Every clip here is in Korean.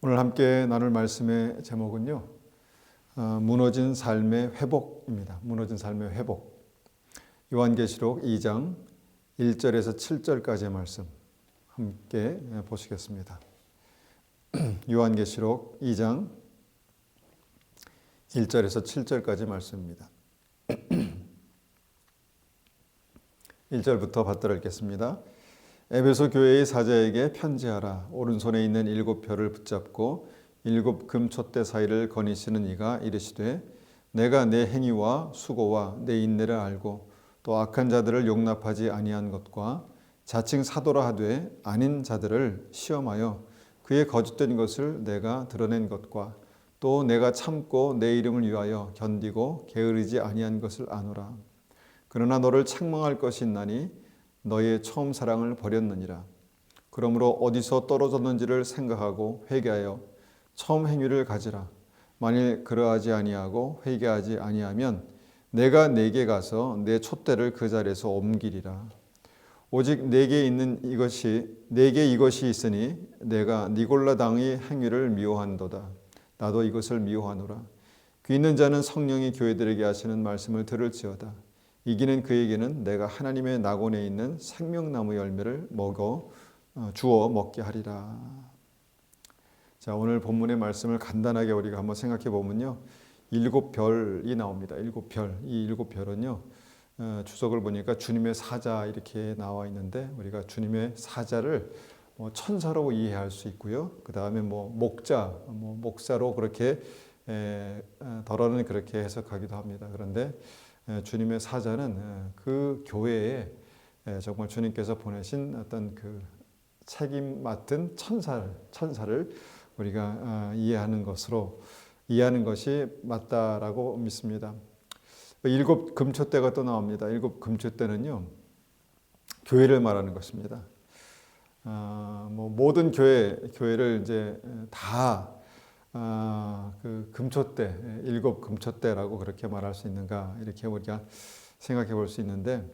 오늘 함께 나눌 말씀의 제목은요, 무너진 삶의 회복입니다. 무너진 삶의 회복. 요한계시록 2장 1절에서 7절까지의 말씀 함께 보시겠습니다. 요한계시록 2장 1절에서 7절까지 말씀입니다. 1절부터 받들어 읽겠습니다. 에베소 교회의 사자에게 편지하라. 오른손에 있는 7별을 붙잡고 7 금촛대 사이를 거니시는 이가 이르시되 내가 내 행위와 수고와 내 인내를 알고 또 악한 자들을 용납하지 아니한 것과 자칭 사도라 하되 아닌 자들을 시험하여 그의 거짓된 것을 내가 드러낸 것과 또 내가 참고 내 이름을 위하여 견디고 게으르지 아니한 것을 아노라. 그러나 너를 책망할 것이 있나니 너의 처음 사랑을 버렸느니라. 그러므로 어디서 떨어졌는지를 생각하고 회개하여 처음 행위를 가지라. 만일 그러하지 아니하고 회개하지 아니하면 내가 네게 가서 내 촛대를 그 자리에서 옮기리라. 오직 내게 이것이 있으니 내가 니골라 당의 행위를 미워한도다. 나도 이것을 미워하노라. 귀 있는 자는 성령이 교회들에게 하시는 말씀을 들을지어다. 이기는 그에게는 내가 하나님의 낙원에 있는 생명나무 열매를 주어 먹게 하리라. 자, 오늘 본문의 말씀을 간단하게 우리가 한번 생각해 보면요, 7별이 나옵니다. 7별. 이 7별은요, 주석을 보니까 주님의 사자 이렇게 나와 있는데 우리가 주님의 사자를 천사로 이해할 수 있고요. 그 다음에 목사로 그렇게 덜어는 그렇게 해석하기도 합니다. 그런데 주님의 사자는 그 교회에 정말 주님께서 보내신 어떤 그 책임 맡은 천사를 우리가 이해하는 것이 맞다라고 믿습니다. 7 금촛대가 또 나옵니다. 7 금촛대는요, 교회를 말하는 것입니다. 모든 교회를 이제 다 그 금촛대, 7 금촛대라고 그렇게 말할 수 있는가, 이렇게 우리가 생각해 볼 수 있는데,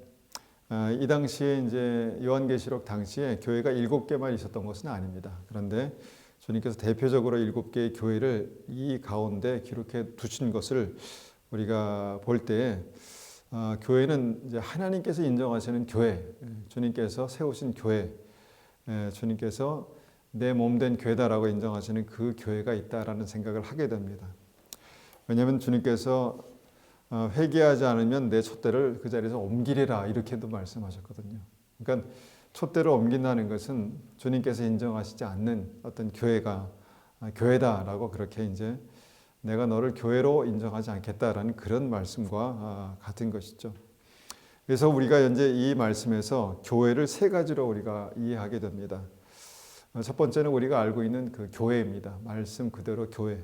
이 당시에 이제 요한계시록 당시에 교회가 7개만 있었던 것은 아닙니다. 그런데 주님께서 대표적으로 7개의 교회를 이 가운데 기록해 두신 것을 우리가 볼 때, 교회는 이제 하나님께서 인정하시는 교회, 주님께서 세우신 교회, 주님께서 내 몸된 교회다라고 인정하시는 그 교회가 있다라는 생각을 하게 됩니다. 왜냐하면 주님께서 회개하지 않으면 내 촛대를 그 자리에서 옮기리라 이렇게도 말씀하셨거든요. 그러니까 촛대를 옮긴다는 것은 주님께서 인정하시지 않는 어떤 교회다라고 그렇게 이제 내가 너를 교회로 인정하지 않겠다라는 그런 말씀과 같은 것이죠. 그래서 우리가 이제 이 말씀에서 교회를 세 가지로 우리가 이해하게 됩니다. 첫 번째는 우리가 알고 있는 그 교회입니다. 말씀 그대로 교회.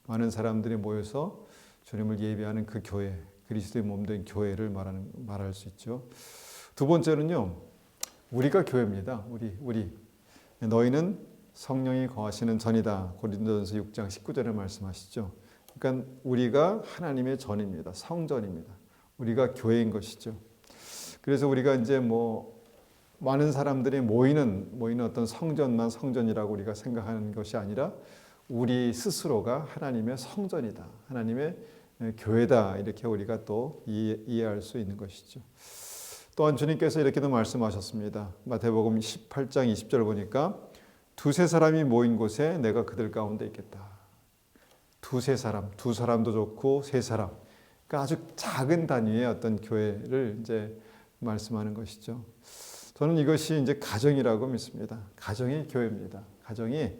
많은 사람들이 모여서 주님을 예배하는 그 교회, 그리스도의 몸된 교회를 말할 수 있죠. 두 번째는요, 우리가 교회입니다. 우리. 너희는 성령이 거하시는 전이다. 고린도전서 6장 19절에 말씀하시죠. 그러니까 우리가 하나님의 전입니다. 성전입니다. 우리가 교회인 것이죠. 그래서 우리가 이제 많은 사람들이 모이는 어떤 성전만 성전이라고 우리가 생각하는 것이 아니라 우리 스스로가 하나님의 성전이다. 하나님의 교회다. 이렇게 우리가 또 이해할 수 있는 것이죠. 또한 주님께서 이렇게도 말씀하셨습니다. 마태복음 18장 20절 보니까 두세 사람이 모인 곳에 내가 그들 가운데 있겠다. 두세 사람, 두 사람도 좋고 세 사람. 그러니까 아주 작은 단위의 어떤 교회를 이제 말씀하는 것이죠. 저는 이것이 이제 가정이라고 믿습니다. 가정이 교회입니다. 가정이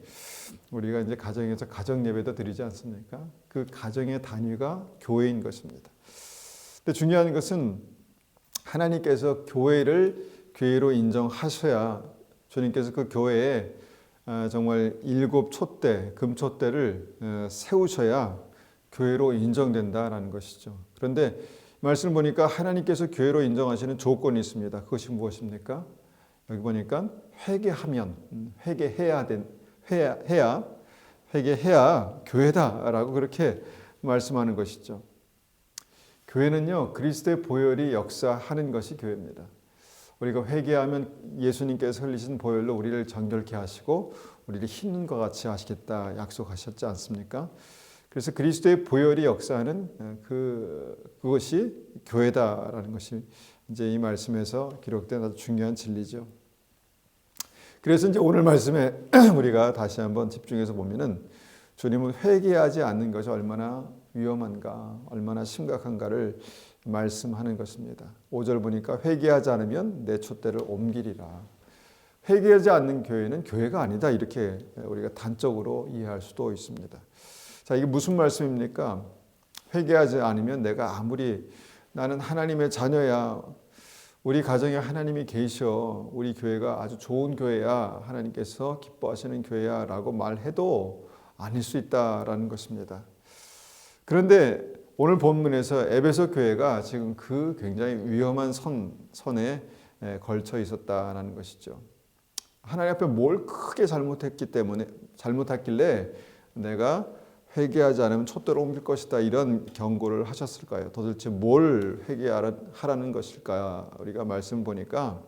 우리가 이제 가정에서 가정 예배도 드리지 않습니까? 그 가정의 단위가 교회인 것입니다. 근데 중요한 것은 하나님께서 교회를 교회로 인정하셔야 주님께서 그 교회에 정말 7 촛대, 금촛대를 세우셔야 교회로 인정된다라는 것이죠. 그런데 말씀을 보니까 하나님께서 교회로 인정하시는 조건이 있습니다. 그것이 무엇입니까? 여기 보니까 회개해야 교회다라고 그렇게 말씀하는 것이죠. 교회는요, 그리스도의 보혈이 역사하는 것이 교회입니다. 우리가 회개하면 예수님께서 흘리신 보혈로 우리를 정결케 하시고 우리를 흰 눈과 같이 하시겠다 약속하셨지 않습니까? 그래서 그리스도의 보혈이 역사하는 그것이 교회다라는 것이 이제 이 말씀에서 기록된 아주 중요한 진리죠. 그래서 이제 오늘 말씀에 우리가 다시 한번 집중해서 보면은 주님은 회개하지 않는 것이 얼마나 위험한가, 얼마나 심각한가를 말씀하는 것입니다. 5절 보니까 회개하지 않으면 내 촛대를 옮기리라. 회개하지 않는 교회는 교회가 아니다, 이렇게 우리가 단적으로 이해할 수도 있습니다. 자, 이게 무슨 말씀입니까? 회개하지 않으면 내가 아무리 나는 하나님의 자녀야, 우리 가정에 하나님이 계셔, 우리 교회가 아주 좋은 교회야, 하나님께서 기뻐하시는 교회야 라고 말해도 아닐 수 있다라는 것입니다. 그런데 오늘 본문에서 에베소 교회가 지금 그 굉장히 위험한 선에 걸쳐 있었다는 것이죠. 하나님 앞에 뭘 크게 잘못했길래 내가 회개하지 않으면 촛대로 옮길 것이다, 이런 경고를 하셨을까요? 도대체 뭘 회개하라는 것일까? 우리가 말씀 보니까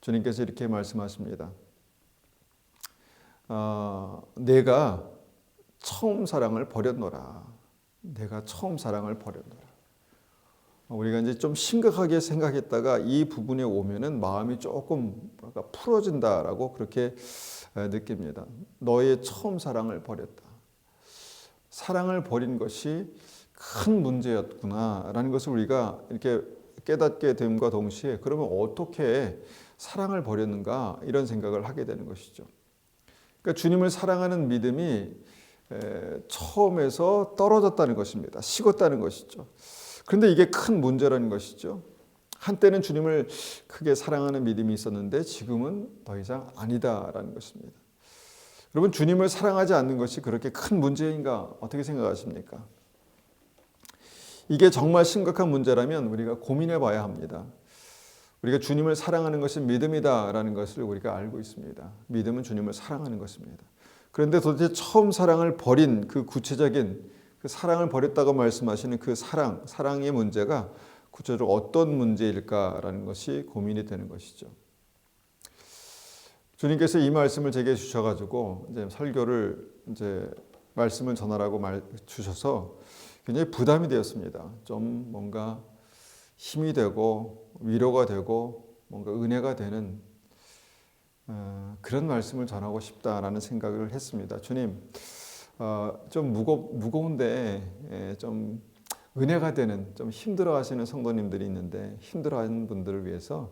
주님께서 이렇게 말씀하십니다. 내가 처음 사랑을 버렸노라. 내가 처음 사랑을 버렸노라. 우리가 이제 좀 심각하게 생각했다가 이 부분에 오면은 마음이 조금 풀어진다라고 그렇게 느낍니다. 너의 처음 사랑을 버렸다. 사랑을 버린 것이 큰 문제였구나라는 것을 우리가 이렇게 깨닫게 됨과 동시에 그러면 어떻게 사랑을 버렸는가, 이런 생각을 하게 되는 것이죠. 그러니까 주님을 사랑하는 믿음이 처음에서 떨어졌다는 것입니다. 식었다는 것이죠. 그런데 이게 큰 문제라는 것이죠. 한때는 주님을 크게 사랑하는 믿음이 있었는데 지금은 더 이상 아니다라는 것입니다. 여러분, 주님을 사랑하지 않는 것이 그렇게 큰 문제인가, 어떻게 생각하십니까? 이게 정말 심각한 문제라면 우리가 고민해 봐야 합니다. 우리가 주님을 사랑하는 것이 믿음이다라는 것을 우리가 알고 있습니다. 믿음은 주님을 사랑하는 것입니다. 그런데 도대체 처음 사랑을 버린 그 구체적인 그 사랑을 버렸다고 말씀하시는 그 사랑의 문제가 구체적으로 어떤 문제일까라는 것이 고민이 되는 것이죠. 주님께서 이 말씀을 제게 주셔가지고 이제 설교를 말씀을 전하라고 주셔서 굉장히 부담이 되었습니다. 좀 뭔가 힘이 되고 위로가 되고 뭔가 은혜가 되는 그런 말씀을 전하고 싶다라는 생각을 했습니다. 주님, 좀 무거운데 좀 은혜가 되는, 좀 힘들어하시는 성도님들이 있는데 힘들어하는 분들을 위해서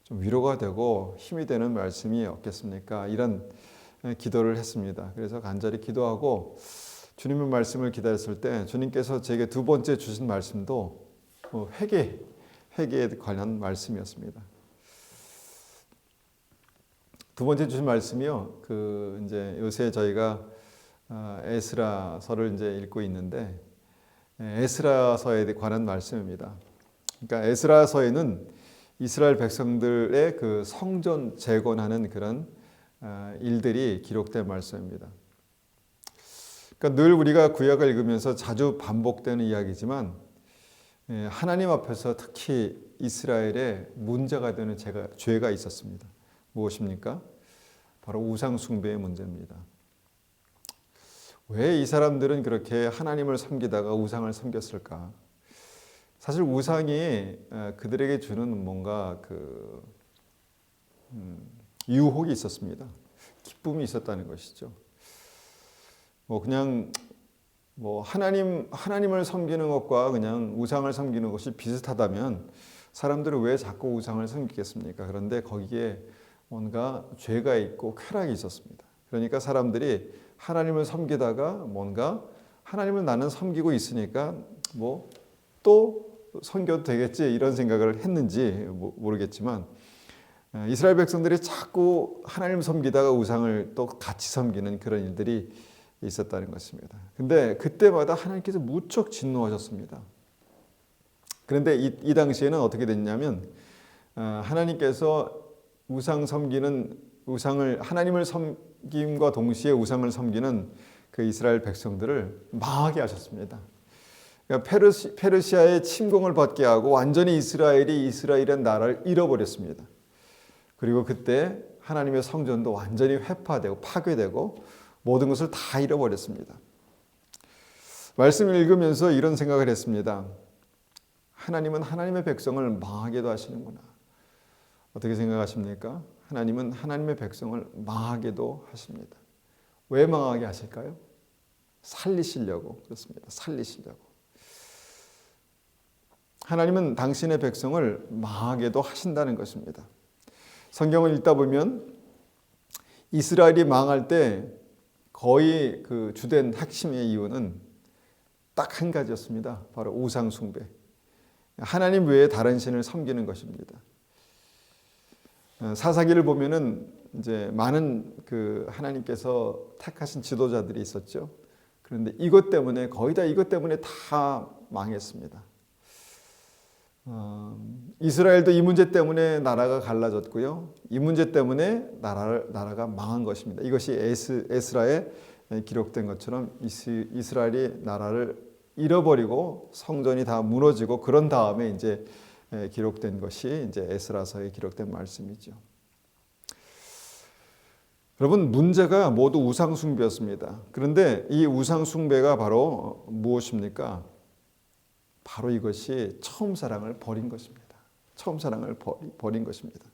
좀 위로가 되고 힘이 되는 말씀이 없겠습니까? 이런 기도를 했습니다. 그래서 간절히 기도하고 주님의 말씀을 기다렸을 때 주님께서 제게 두 번째 주신 말씀도 회개에 관한 말씀이었습니다. 두 번째 주신 말씀이요. 이제 요새 저희가 에스라서를 이제 읽고 있는데 에스라서에 관한 말씀입니다. 그러니까 에스라서에는 이스라엘 백성들의 그 성전 재건하는 그런 일들이 기록된 말씀입니다. 그러니까 늘 우리가 구약을 읽으면서 자주 반복되는 이야기지만 하나님 앞에서 특히 이스라엘에 문제가 되는 죄가 있었습니다. 무엇입니까? 바로 우상 숭배의 문제입니다. 왜 이 사람들은 그렇게 하나님을 섬기다가 우상을 섬겼을까? 사실 우상이 그들에게 주는 뭔가 유혹이 있었습니다. 기쁨이 있었다는 것이죠. 하나님을 섬기는 것과 그냥 우상을 섬기는 것이 비슷하다면 사람들은 왜 자꾸 우상을 섬기겠습니까? 그런데 거기에 뭔가 죄가 있고 쾌락이 있었습니다. 그러니까 사람들이 하나님을 섬기다가 뭔가 하나님을 나는 섬기고 있으니까 또 섬겨도 되겠지, 이런 생각을 했는지 모르겠지만 이스라엘 백성들이 자꾸 하나님을 섬기다가 우상을 또 같이 섬기는 그런 일들이 있었다는 것입니다. 근데 그때마다 하나님께서 무척 진노하셨습니다. 그런데 이 당시에는 어떻게 됐냐면 하나님께서 하나님을 섬김과 동시에 우상을 섬기는 그 이스라엘 백성들을 망하게 하셨습니다. 그러니까 페르시아의 침공을 받게 하고 완전히 이스라엘의 나라를 잃어버렸습니다. 그리고 그때 하나님의 성전도 완전히 회파되고 파괴되고 모든 것을 다 잃어버렸습니다. 말씀을 읽으면서 이런 생각을 했습니다. 하나님은 하나님의 백성을 망하게도 하시는구나. 어떻게 생각하십니까? 하나님은 하나님의 백성을 망하게도 하십니다. 왜 망하게 하실까요? 살리시려고 그렇습니다. 살리시려고. 하나님은 당신의 백성을 망하게도 하신다는 것입니다. 성경을 읽다 보면 이스라엘이 망할 때 거의 그 주된 핵심의 이유는 딱 한 가지였습니다. 바로 우상 숭배. 하나님 외에 다른 신을 섬기는 것입니다. 사사기를 보면은 이제 많은 그 하나님께서 택하신 지도자들이 있었죠. 그런데 이것 때문에 거의 다 이것 때문에 다 망했습니다. 이스라엘도 이 문제 때문에 나라가 갈라졌고요. 이 문제 때문에 나라가 망한 것입니다. 이것이 에스라에 기록된 것처럼 이스라엘이 나라를 잃어버리고 성전이 다 무너지고 그런 다음에 이제 기록된 것이 이제 에스라서에 기록된 말씀이죠. 여러분, 문제가 모두 우상 숭배였습니다. 그런데 이 우상 숭배가 바로 무엇입니까? 바로 이것이 처음 사랑을 버린 것입니다. 처음 사랑을 버린 것입니다.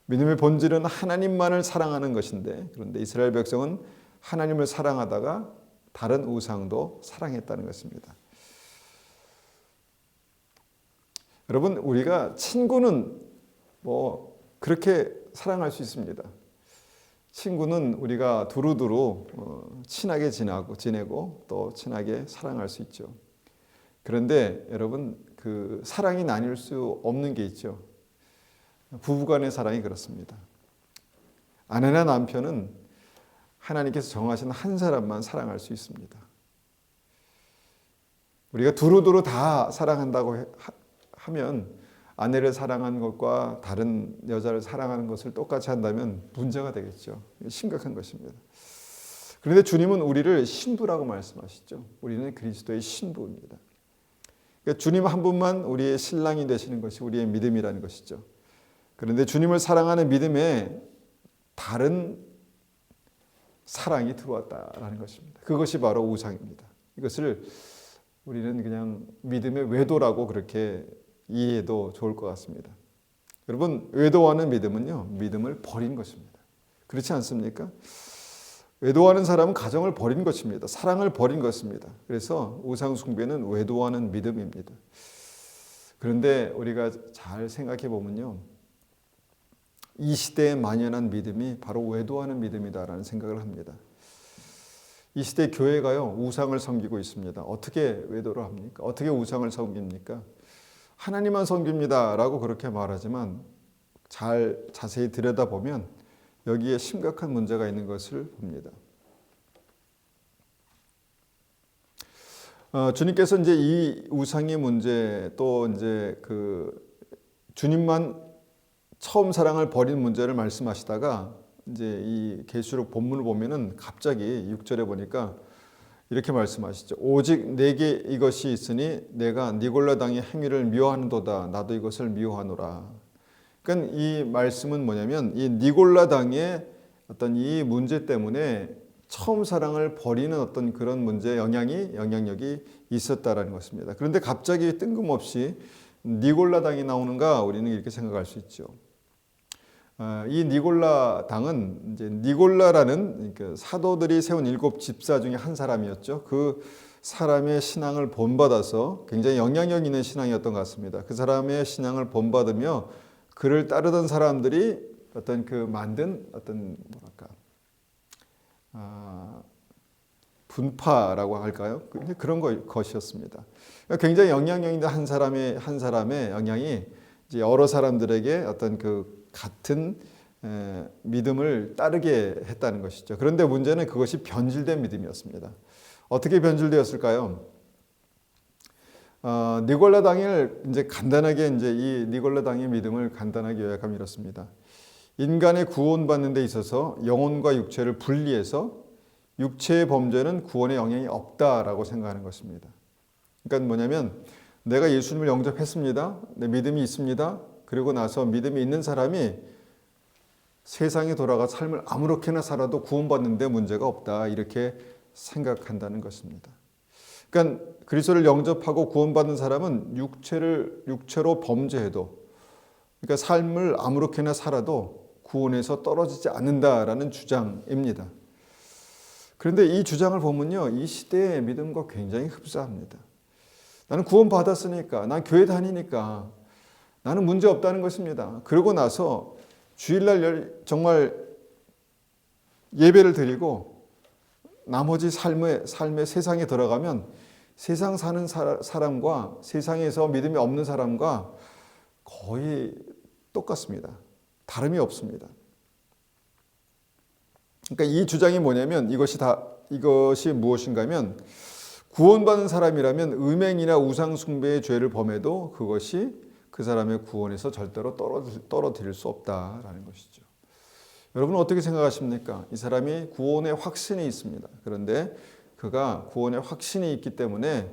믿음의 본질은 하나님만을 사랑하는 것인데, 그런데 이스라엘 백성은 하나님을 사랑하다가 다른 우상도 사랑했다는 것입니다. 여러분, 우리가 친구는 뭐 그렇게 사랑할 수 있습니다. 친구는 우리가 두루두루 친하게 지내고 또 친하게 사랑할 수 있죠. 그런데 여러분, 그 사랑이 나뉠 수 없는 게 있죠. 부부간의 사랑이 그렇습니다. 아내나 남편은 하나님께서 정하신 한 사람만 사랑할 수 있습니다. 우리가 두루두루 다 사랑한다고 하면 아내를 사랑하는 것과 다른 여자를 사랑하는 것을 똑같이 한다면 문제가 되겠죠. 심각한 것입니다. 그런데 주님은 우리를 신부라고 말씀하시죠. 우리는 그리스도의 신부입니다. 그러니까 주님 한 분만 우리의 신랑이 되시는 것이 우리의 믿음이라는 것이죠. 그런데 주님을 사랑하는 믿음에 다른 사랑이 들어왔다라는 것입니다. 그것이 바로 우상입니다. 이것을 우리는 그냥 믿음의 외도라고 그렇게 이해해도 좋을 것 같습니다. 여러분, 외도하는 믿음은요, 믿음을 버린 것입니다. 그렇지 않습니까? 외도하는 사람은 가정을 버린 것입니다. 사랑을 버린 것입니다. 그래서 우상 숭배는 외도하는 믿음입니다. 그런데 우리가 잘 생각해 보면요, 이 시대에 만연한 믿음이 바로 외도하는 믿음이다라는 생각을 합니다. 이 시대 교회가요, 우상을 섬기고 있습니다. 어떻게 외도를 합니까? 어떻게 우상을 섬깁니까? 하나님만 섬깁니다라고 그렇게 말하지만 잘 자세히 들여다보면 여기에 심각한 문제가 있는 것을 봅니다. 주님께서 이제 이 우상의 문제 또 이제 그 주님만 처음 사랑을 버린 문제를 말씀하시다가 이제 이 계시록 본문을 보면은 갑자기 6절에 보니까 이렇게 말씀하시죠. 오직 내게 이것이 있으니 내가 니골라 당의 행위를 미워하는도다. 나도 이것을 미워하노라. 그러니까 이 말씀은 뭐냐면 이 니골라 당의 어떤 이 문제 때문에 처음 사랑을 버리는 어떤 그런 문제 영향력이 있었다라는 것입니다. 그런데 갑자기 뜬금없이 니골라 당이 나오는가 우리는 이렇게 생각할 수 있죠. 이 니골라 당은 이제 니골라라는 사도들이 세운 7 집사 중에 한 사람이었죠. 그 사람의 신앙을 본받아서 굉장히 영향력 있는 신앙이었던 것 같습니다. 그 사람의 신앙을 본받으며 그를 따르던 사람들이 어떤 그 만든 어떤 분파라고 할까요? 그런 것이었습니다. 굉장히 영향력 있는 한 사람의 영향이 이제 여러 사람들에게 어떤 그 같은 믿음을 따르게 했다는 것이죠. 그런데 문제는 그것이 변질된 믿음이었습니다. 어떻게 변질되었을까요? 니골라 당을 이제 간단하게 이제 이 니골라 당의 믿음을 간단하게 요약하면 이렇습니다. 인간의 구원받는 데 있어서 영혼과 육체를 분리해서 육체의 범죄는 구원에 영향이 없다라고 생각하는 것입니다. 그러니까 뭐냐면 내가 예수님을 영접했습니다. 내 믿음이 있습니다. 그리고 나서 믿음이 있는 사람이 세상에 돌아가 삶을 아무렇게나 살아도 구원받는 데 문제가 없다 이렇게 생각한다는 것입니다. 그러니까 그리스도를 영접하고 구원받는 사람은 육체로 범죄해도, 그러니까 삶을 아무렇게나 살아도 구원에서 떨어지지 않는다라는 주장입니다. 그런데 이 주장을 보면요, 이 시대의 믿음과 굉장히 흡사합니다. 나는 구원받았으니까, 난 교회 다니니까 나는 문제 없다는 것입니다. 그러고 나서 주일날 정말 예배를 드리고 나머지 삶의 세상에 들어가면 세상 사는 사람과 세상에서 믿음이 없는 사람과 거의 똑같습니다. 다름이 없습니다. 그러니까 이 주장이 뭐냐면 이것이 무엇인가 하면 구원받은 사람이라면 음행이나 우상 숭배의 죄를 범해도 그것이 그 사람의 구원에서 절대로 떨어뜨릴 수 없다라는 것이죠. 여러분은 어떻게 생각하십니까? 이 사람이 구원의 확신이 있습니다. 그런데 그가 구원의 확신이 있기 때문에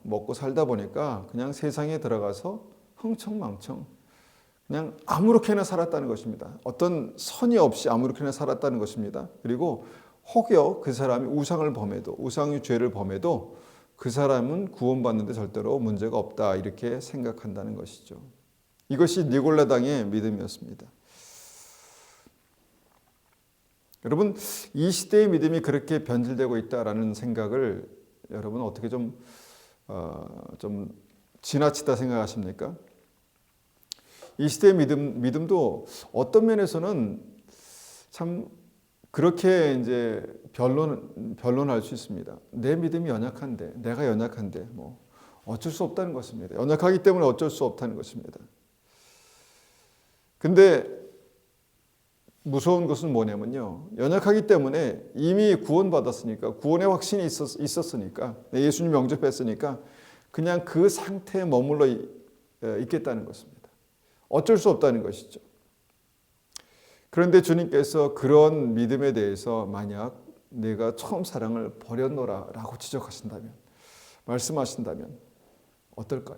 먹고 살다 보니까 그냥 세상에 들어가서 흥청망청 그냥 아무렇게나 살았다는 것입니다. 어떤 선이 없이 아무렇게나 살았다는 것입니다. 그리고 혹여 그 사람이 우상의 죄를 범해도 그 사람은 구원받는데 절대로 문제가 없다 이렇게 생각한다는 것이죠. 이것이 니골라당의 믿음이었습니다. 여러분, 이 시대의 믿음이 그렇게 변질되고 있다라는 생각을 여러분 어떻게 좀 지나치다 생각하십니까? 이 시대의 믿음도 어떤 면에서는 참 그렇게 이제 변론할 수 있습니다. 내 믿음이 연약한데, 내가 연약한데, 어쩔 수 없다는 것입니다. 연약하기 때문에 어쩔 수 없다는 것입니다. 근데 무서운 것은 뭐냐면요, 연약하기 때문에 이미 구원받았으니까, 구원의 확신이 있었으니까, 예수님 영접했으니까 그냥 그 상태에 머물러 있겠다는 것입니다. 어쩔 수 없다는 것이죠. 그런데 주님께서 그런 믿음에 대해서 만약 내가 처음 사랑을 버렸노라 라고 지적하신다면, 말씀하신다면 어떨까요?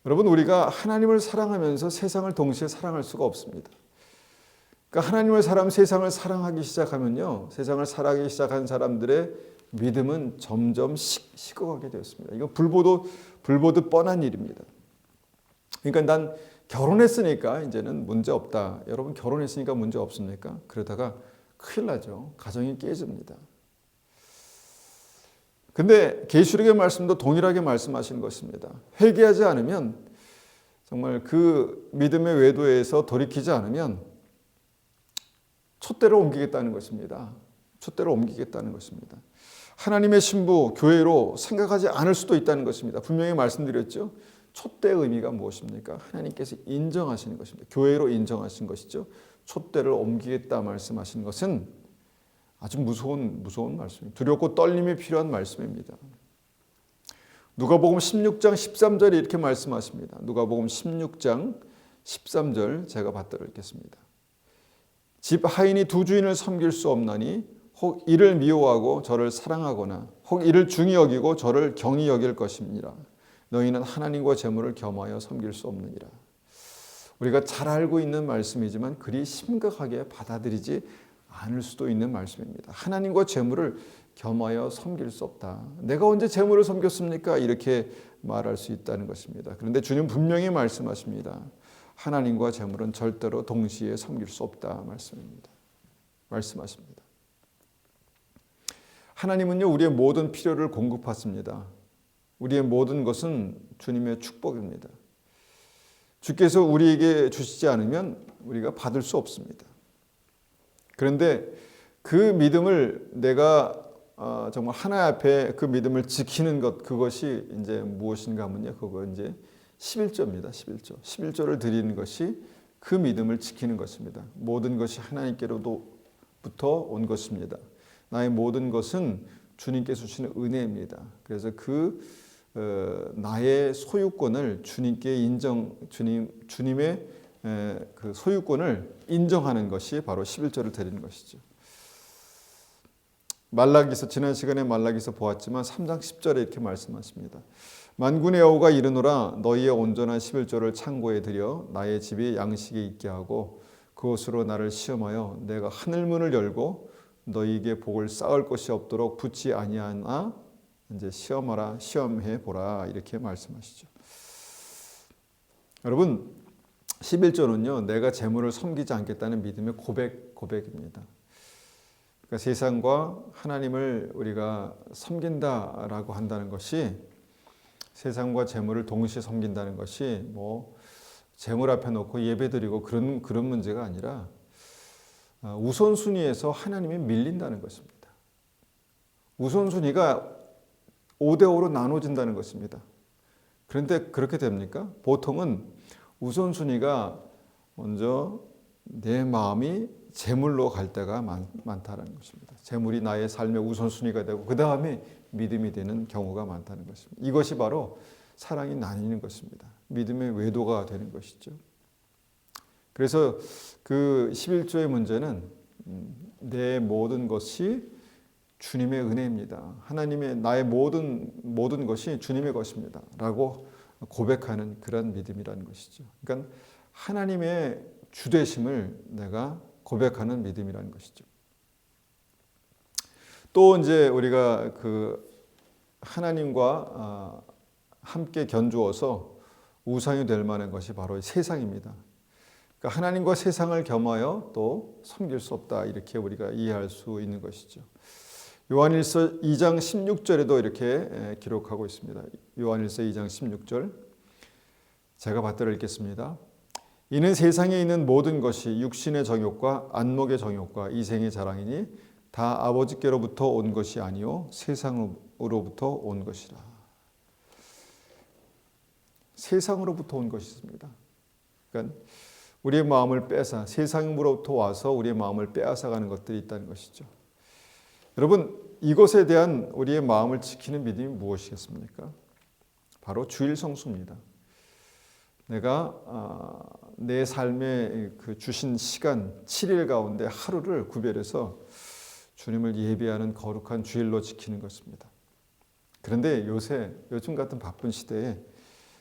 여러분, 우리가 하나님을 사랑하면서 세상을 동시에 사랑할 수가 없습니다. 그러니까 하나님을 사랑하면 세상을 사랑하기 시작하면요, 세상을 사랑하기 시작한 사람들의 믿음은 점점 식어가게 되었습니다. 이거 불보듯 뻔한 일입니다. 그러니까 난 결혼했으니까 이제는 문제 없다. 여러분, 결혼했으니까 문제 없습니까? 그러다가 큰일 나죠. 가정이 깨집니다. 근데 계시록의 말씀도 동일하게 말씀하시는 것입니다. 회개하지 않으면, 정말 그 믿음의 외도에서 돌이키지 않으면 촛대로 옮기겠다는 것입니다. 촛대로 옮기겠다는 것입니다. 하나님의 신부, 교회로 생각하지 않을 수도 있다는 것입니다. 분명히 말씀드렸죠. 촛대의 의미가 무엇입니까? 하나님께서 인정하시는 것입니다. 교회로 인정하신 것이죠. 촛대를 옮기겠다 말씀하시는 것은 아주 무서운 말씀입니다. 두렵고 떨림이 필요한 말씀입니다. 누가복음 16장 13절에 이렇게 말씀하십니다. 누가복음 16장 13절 제가 받들어 읽겠습니다. 집 하인이 두 주인을 섬길 수 없나니 혹 이를 미워하고 저를 사랑하거나 혹 이를 중히 여기고 저를 경히 여길 것입니다. 너희는 하나님과 재물을 겸하여 섬길 수 없느니라. 우리가 잘 알고 있는 말씀이지만 그리 심각하게 받아들이지 않을 수도 있는 말씀입니다. 하나님과 재물을 겸하여 섬길 수 없다. 내가 언제 재물을 섬겼습니까? 이렇게 말할 수 있다는 것입니다. 그런데 주님 분명히 말씀하십니다. 하나님과 재물은 절대로 동시에 섬길 수 없다 말씀하십니다. 하나님은요, 우리의 모든 필요를 공급하십니다. 우리의 모든 것은 주님의 축복입니다. 주께서 우리에게 주시지 않으면 우리가 받을 수 없습니다. 그런데 그 믿음을 내가 정말 하나님 앞에 그 믿음을 지키는 것, 그것이 이제 무엇인가 하면요, 그거 이제 11조입니다. 11조를 드리는 것이 그 믿음을 지키는 것입니다. 모든 것이 하나님께로부터 온 것입니다. 나의 모든 것은 주님께서 주시는 은혜입니다. 그래서 나의 소유권을 주님의 그 소유권을 인정하는 것이 바로 11조를 드리는 것이죠. 지난 시간에 말라기서 보았지만 3장 10절에 이렇게 말씀하십니다. 만군의 여호와가 이르노라 너희의 온전한 11조를 창고에 들여 나의 집에 양식이 있게 하고 그것으로 나를 시험하여 내가 하늘 문을 열고 너희에게 복을 쌓을 것이 없도록 붙지 아니하나 이제 시험하라 시험해 보라 이렇게 말씀하시죠. 여러분 11조는요 내가 재물을 섬기지 않겠다는 믿음의 고백입니다. 그러니까 세상과 하나님을 우리가 섬긴다라고 한다는 것이 세상과 재물을 동시에 섬긴다는 것이 뭐 재물 앞에 놓고 예배드리고 그런 문제가 아니라 우선순위에서 하나님이 밀린다는 것입니다. 우선순위가 5대5로 나눠진다는 것입니다. 그런데 그렇게 됩니까? 보통은 우선순위가 먼저 내 마음이 재물로 갈 때가 많다는 것입니다. 재물이 나의 삶의 우선순위가 되고 그 다음에 믿음이 되는 경우가 많다는 것입니다. 이것이 바로 사랑이 나뉘는 것입니다. 믿음의 외도가 되는 것이죠. 그래서 그 11조의 문제는 내 모든 것이 주님의 은혜입니다. 하나님의 나의 모든 것이 주님의 것입니다. 라고 고백하는 그런 믿음이라는 것이죠. 그러니까 하나님의 주되심을 내가 고백하는 믿음이라는 것이죠. 또 이제 우리가 그 하나님과 함께 견주어서 우상이 될 만한 것이 바로 세상입니다. 그러니까 하나님과 세상을 겸하여 또 섬길 수 없다 이렇게 우리가 이해할 수 있는 것이죠. 요한일서 2장 16절에도 이렇게 기록하고 있습니다. 요한일서 2장 16절 제가 받들어 읽겠습니다. 이는 세상에 있는 모든 것이 육신의 정욕과 안목의 정욕과 이생의 자랑이니 다 아버지께로부터 온 것이 아니요 세상으로부터 온 것이라. 세상으로부터 온 것이습니다. 그러니까 우리의 마음을 빼앗아 세상으로부터 와서 우리의 마음을 빼앗아가는 것들이 있다는 것이죠. 여러분 이것에 대한 우리의 마음을 지키는 믿음이 무엇이겠습니까? 바로 주일 성수입니다. 내가 내 삶에 그 주신 시간 7일 가운데 하루를 구별해서 주님을 예배하는 거룩한 주일로 지키는 것입니다. 그런데 요즘 같은 바쁜 시대에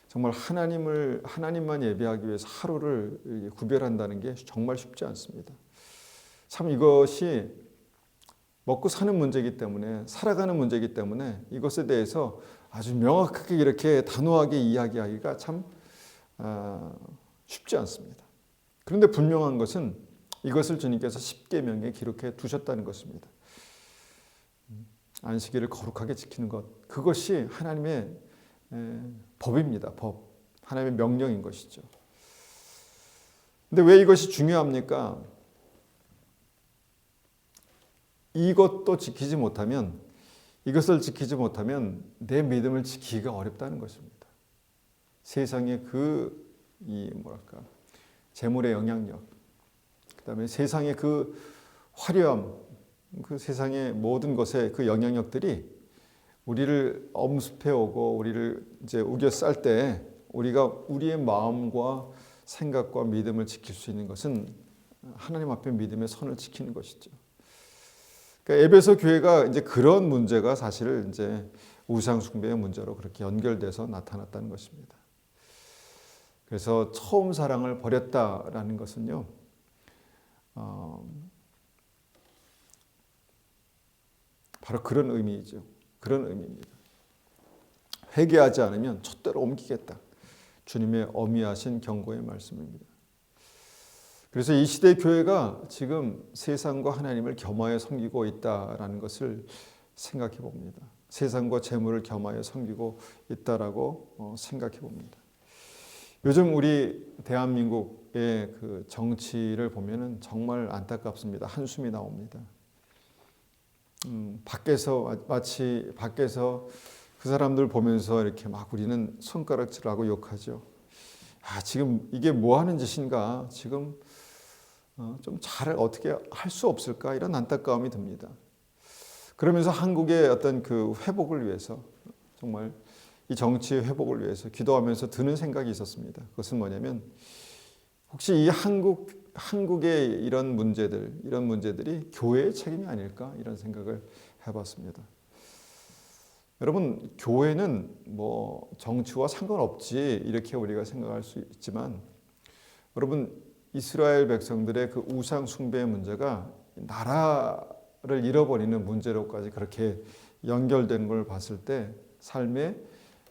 정말 하나님만 예배하기 위해서 하루를 구별한다는 게 정말 쉽지 않습니다. 참 이것이 먹고 사는 문제이기 때문에 살아가는 문제이기 때문에 이것에 대해서 아주 명확하게 이렇게 단호하게 이야기하기가 참 쉽지 않습니다. 그런데 분명한 것은 이것을 주님께서 십계명에 기록해 두셨다는 것입니다. 안식일을 거룩하게 지키는 것 그것이 하나님의 법입니다. 법. 하나님의 명령인 것이죠. 근데 왜 이것이 중요합니까? 이것을 지키지 못하면 내 믿음을 지키기가 어렵다는 것입니다. 세상의 재물의 영향력, 그다음에 세상의 그 화려함, 그 세상의 모든 것의 그 영향력들이 우리를 엄습해 오고 우리를 이제 우겨쌀 때 우리가 우리의 마음과 생각과 믿음을 지킬 수 있는 것은 하나님 앞에 믿음의 선을 지키는 것이죠. 그러니까 에베소 교회가 이제 그런 문제가 사실 이제 우상 숭배의 문제로 그렇게 연결돼서 나타났다는 것입니다. 그래서 처음 사랑을 버렸다라는 것은요, 바로 그런 의미이죠. 그런 의미입니다. 회개하지 않으면 촛대로 옮기겠다. 주님의 엄히하신 경고의 말씀입니다. 그래서 이 시대 교회가 지금 세상과 하나님을 겸하여 섬기고 있다라는 것을 생각해 봅니다. 세상과 재물을 겸하여 섬기고 있다라고 생각해 봅니다. 요즘 우리 대한민국의 그 정치를 보면은 정말 안타깝습니다. 한숨이 나옵니다. 마치 밖에서 그 사람들 보면서 이렇게 막 우리는 손가락질하고 욕하죠. 지금 이게 뭐 하는 짓인가? 지금 좀 잘 어떻게 할 수 없을까? 이런 안타까움이 듭니다. 그러면서 한국의 어떤 그 회복을 위해서 정말 이 정치의 회복을 위해서 기도하면서 드는 생각이 있었습니다. 그것은 뭐냐면 혹시 이 한국의 이런 문제들이 교회의 책임이 아닐까? 이런 생각을 해봤습니다. 여러분, 교회는 뭐 정치와 상관없지 이렇게 우리가 생각할 수 있지만, 여러분, 이스라엘 백성들의 그 우상 숭배의 문제가 나라를 잃어버리는 문제로까지 그렇게 연결된 걸 봤을 때, 삶에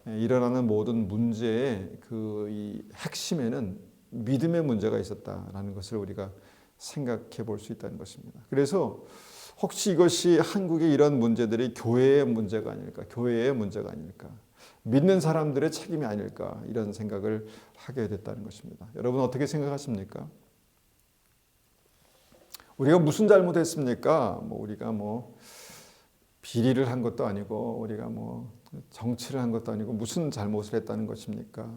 일어나는 모든 문제의 그 이 핵심에는 믿음의 문제가 있었다라는 것을 우리가 생각해 볼 수 있다는 것입니다. 그래서 혹시 이것이 한국의 이런 문제들이 교회의 문제가 아닐까, 교회의 문제가 아닐까, 믿는 사람들의 책임이 아닐까, 이런 생각을 하게 됐다는 것입니다. 여러분, 어떻게 생각하십니까? 우리가 무슨 잘못했습니까? 우리가 비리를 한 것도 아니고, 우리가 정치를 한 것도 아니고, 무슨 잘못을 했다는 것입니까?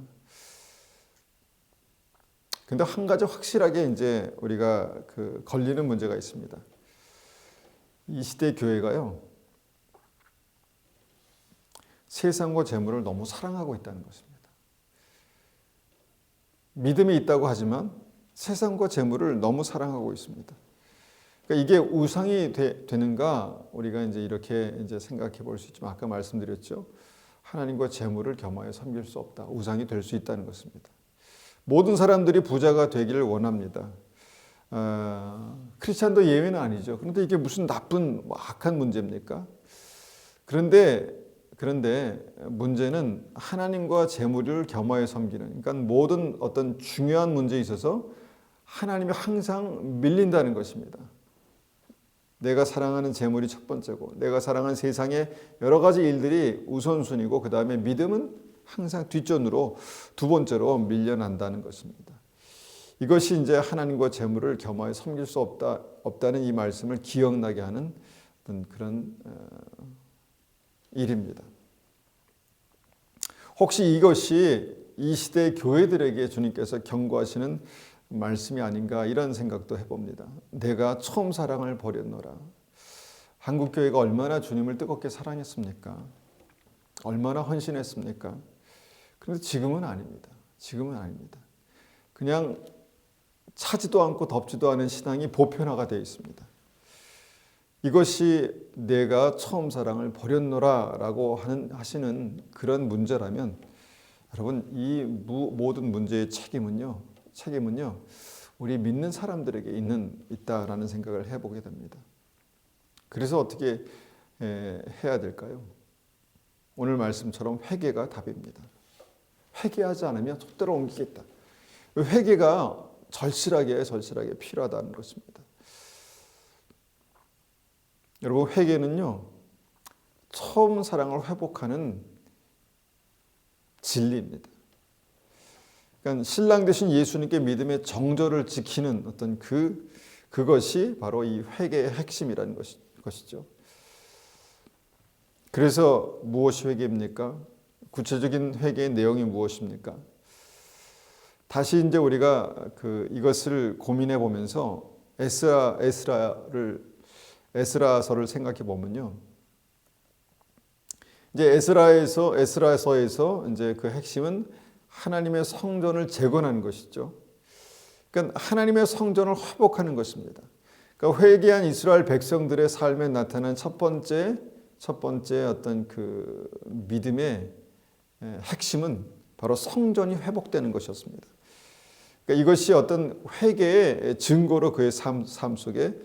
근데 한 가지 확실하게 이제 우리가 걸리는 문제가 있습니다. 이 시대 교회가요, 세상과 재물을 너무 사랑하고 있다는 것입니다. 믿음이 있다고 하지만 세상과 재물을 너무 사랑하고 있습니다. 그러니까 이게 우상이 되는가, 우리가 이제 이렇게 이제 생각해 볼 수 있지만, 아까 말씀드렸죠. 하나님과 재물을 겸하여 섬길 수 없다. 우상이 될 수 있다는 것입니다. 모든 사람들이 부자가 되기를 원합니다. 크리스찬도 예외는 아니죠. 그런데 이게 무슨 나쁜 악한 문제입니까? 그런데 문제는 하나님과 재물을 겸하여 섬기는, 그러니까 모든 어떤 중요한 문제에 있어서 하나님이 항상 밀린다는 것입니다. 내가 사랑하는 재물이 첫 번째고, 내가 사랑하는 세상의 여러 가지 일들이 우선순위고, 그 다음에 믿음은 항상 뒷전으로 두 번째로 밀려난다는 것입니다. 이것이 이제 하나님과 재물을 겸하여 섬길 수 없다는 이 말씀을 기억나게 하는 그런 일입니다. 혹시 이것이 이 시대 교회들에게 주님께서 경고하시는 말씀이 아닌가, 이런 생각도 해봅니다. 내가 처음 사랑을 버렸노라. 한국 교회가 얼마나 주님을 뜨겁게 사랑했습니까? 얼마나 헌신했습니까? 그런데 지금은 아닙니다. 지금은 아닙니다. 그냥 차지도 않고 덥지도 않은 신앙이 보편화가 되어 있습니다. 이것이 내가 처음 사랑을 버렸노라 라고 하시는 그런 문제라면, 여러분, 이 모든 문제의 책임은요, 우리 믿는 사람들에게 있다라는 생각을 해보게 됩니다. 그래서 어떻게 해야 될까요? 오늘 말씀처럼 회개가 답입니다. 회개하지 않으면 촛대로 옮기겠다. 회개가 절실하게 필요하다는 것입니다. 여러분, 회개는요, 처음 사랑을 회복하는 진리입니다. 그러니까 신랑 되신 예수님께 믿음의 정절을 지키는 어떤 그것이 바로 이 회개의 핵심이라는 것이죠. 그래서 무엇이 회개입니까? 구체적인 회개의 내용이 무엇입니까? 다시 이제 우리가 이것을 고민해 보면서 에스라서를 생각해 보면요, 이제 에스라서에서 이제 그 핵심은 하나님의 성전을 재건하는 것이죠. 그러니까 하나님의 성전을 회복하는 것입니다. 그러니까 회개한 이스라엘 백성들의 삶에 나타난 첫 번째 어떤 그 믿음의 핵심은 바로 성전이 회복되는 것이었습니다. 그러니까 이것이 어떤 회개의 증거로 그의 삶 속에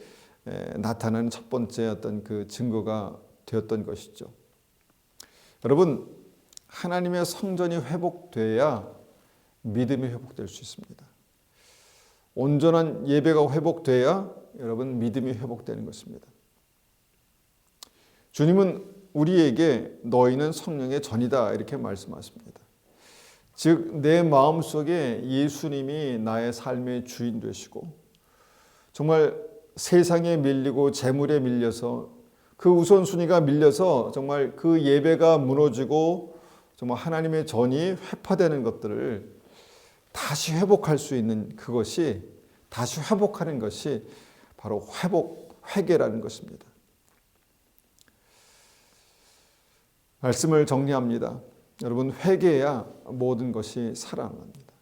나타나는 첫 번째 어떤 그 증거가 되었던 것이죠. 여러분, 하나님의 성전이 회복돼야 믿음이 회복될 수 있습니다. 온전한 예배가 회복돼야 여러분 믿음이 회복되는 것입니다. 주님은 우리에게 너희는 성령의 전이다 이렇게 말씀하십니다. 즉, 내 마음속에 예수님이 나의 삶의 주인 되시고, 정말 세상에 밀리고 재물에 밀려서 그 우선순위가 밀려서 정말 그 예배가 무너지고 정말 하나님의 전이 회파되는 것들을 다시 회복할 수 있는 그것이, 다시 회복하는 것이 바로 회개라는 것입니다. 말씀을 정리합니다. 여러분, 회개해야 모든 것이 살아납니다.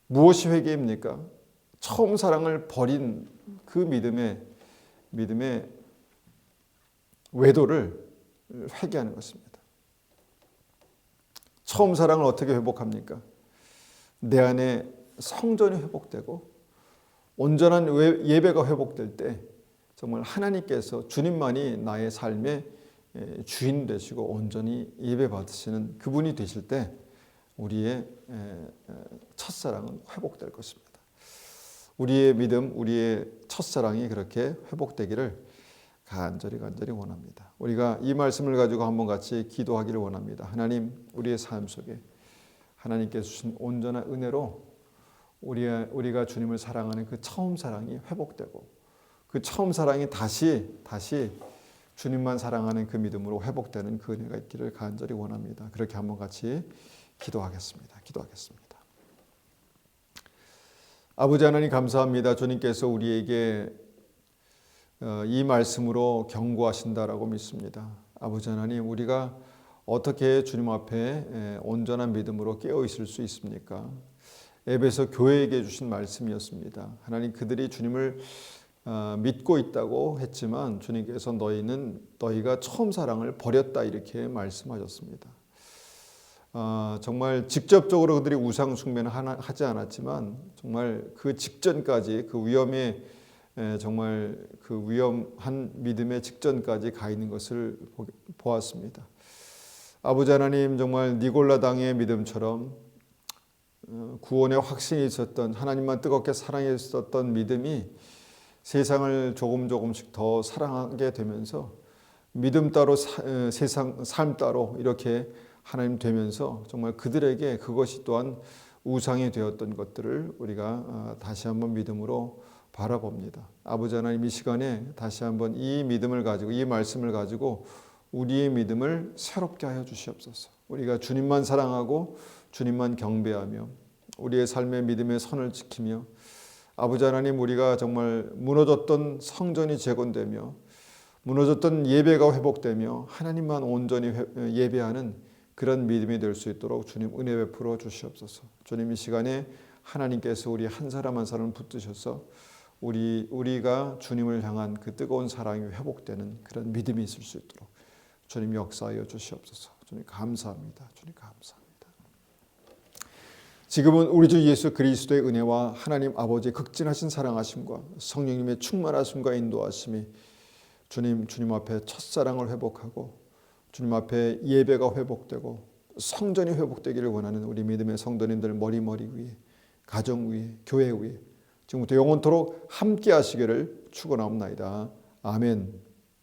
무엇이 회개입니까? 처음 사랑을 버린 그 믿음의 외도를 회개하는 것입니다. 처음 사랑을 어떻게 회복합니까? 내 안에 성전이 회복되고 온전한 예배가 회복될 때 정말 하나님께서 주님만이 나의 삶의 주인 되시고 온전히 예배 받으시는 그분이 되실 때 우리의 첫사랑은 회복될 것입니다. 우리의 믿음, 우리의 첫사랑이 그렇게 회복되기를 간절히 원합니다. 우리가 이 말씀을 가지고 한번 같이 기도하기를 원합니다. 하나님, 우리의 삶 속에 하나님께서 주신 온전한 은혜로 우리가 주님을 사랑하는 그 처음 사랑이 회복되고 그 처음 사랑이 다시 주님만 사랑하는 그 믿음으로 회복되는 그 은혜가 있기를 간절히 원합니다. 그렇게 한번 같이 기도하겠습니다. 아버지 하나님 감사합니다. 주님께서 우리에게 이 말씀으로 경고하신다라고 믿습니다. 아버지 하나님, 우리가 어떻게 주님 앞에 온전한 믿음으로 깨어 있을 수 있습니까? 에베소 교회에게 주신 말씀이었습니다. 하나님, 그들이 주님을 믿고 있다고 했지만 주님께서 너희가 처음 사랑을 버렸다 이렇게 말씀하셨습니다. 정말 직접적으로 그들이 우상 숭배는 하지 않았지만 정말 그 직전까지 그 위험에 정말 그 위험한 믿음의 직전까지 가 있는 것을 보았습니다. 아버지 하나님, 정말 니골라 당의 믿음처럼 구원의 확신이 있었던, 하나님만 뜨겁게 사랑했었던 믿음이 세상을 조금씩 더 사랑하게 되면서 믿음 따로 세상 삶 따로 이렇게 하나님 되면서 정말 그들에게 그것이 또한 우상이 되었던 것들을 우리가 다시 한번 믿음으로 바라봅니다. 아버지 하나님, 이 시간에 다시 한번 이 믿음을 가지고, 이 말씀을 가지고 우리의 믿음을 새롭게 하여 주시옵소서. 우리가 주님만 사랑하고 주님만 경배하며 우리의 삶의 믿음의 선을 지키며 아버지 하나님, 우리가 정말 무너졌던 성전이 재건되며 무너졌던 예배가 회복되며 하나님만 온전히 예배하는 그런 믿음이 될 수 있도록 주님 은혜 베풀어 주시옵소서. 주님, 이 시간에 하나님께서 우리 한 사람 한 사람을 붙드셔서 우리가 주님을 향한 그 뜨거운 사랑이 회복되는 그런 믿음이 있을 수 있도록 주님 역사하여 주시옵소서. 주님 감사합니다. 주님 감사합니다. 지금은 우리 주 예수 그리스도의 은혜와 하나님 아버지의 극진하신 사랑하심과 성령님의 충만하심과 인도하심이 주님 앞에 첫사랑을 회복하고 주님 앞에 예배가 회복되고 성전이 회복되기를 원하는 우리 믿음의 성도님들 머리 위에, 가정 위에, 교회 위에 지금부터 영원토록 함께 하시기를 축원하옵나이다. 아멘.